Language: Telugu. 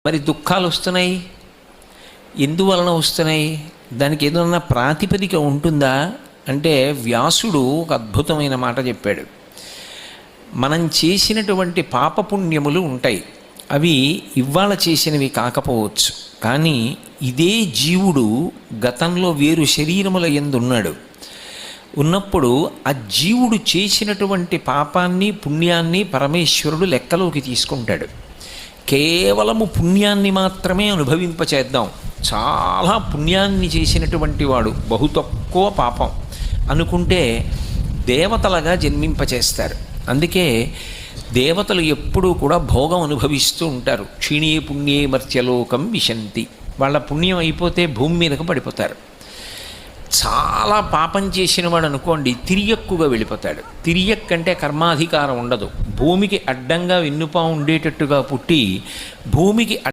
మరి దుఃఖాలు వస్తున్నాయి, ఎందువలన వస్తున్నాయి? దానికి ఏదన్నా ప్రాతిపదిక ఉంటుందా అంటే వ్యాసుడు ఒక అద్భుతమైన మాట చెప్పాడు. మనం చేసినటువంటి పాపపుణ్యములు ఉంటాయి, అవి ఇవాళ చేసినవి కాకపోవచ్చు, కానీ ఇదే జీవుడు గతంలో వేరు శరీరముల యందు ఉన్నప్పుడు ఆ జీవుడు చేసినటువంటి పాపాన్ని పుణ్యాన్ని పరమేశ్వరుడు లెక్కలోకి తీసుకుంటాడు. కేవలము పుణ్యాన్ని మాత్రమే అనుభవింపచేద్దాం, చాలా పుణ్యాన్ని చేసినటువంటి వాడు బహు తక్కువ పాపం అనుకుంటే దేవతలుగా జన్మింపచేస్తారు. అందుకే దేవతలు ఎప్పుడూ కూడా భోగం అనుభవిస్తూ ఉంటారు. క్షీణే పుణ్యే మర్త్యలోకం విశంతి, వాళ్ళ పుణ్యం అయిపోతే భూమి మీదకు పడిపోతారు. చాలా పాపం చేసిన వాడు అనుకోండి తిరియక్కుగా వెళ్ళిపోతాడు. తిరియక్కంటే కర్మాధికారం ఉండదు, భూమికి అడ్డంగా వెన్నుపా ఉండేటట్టుగా పుట్టి భూమికి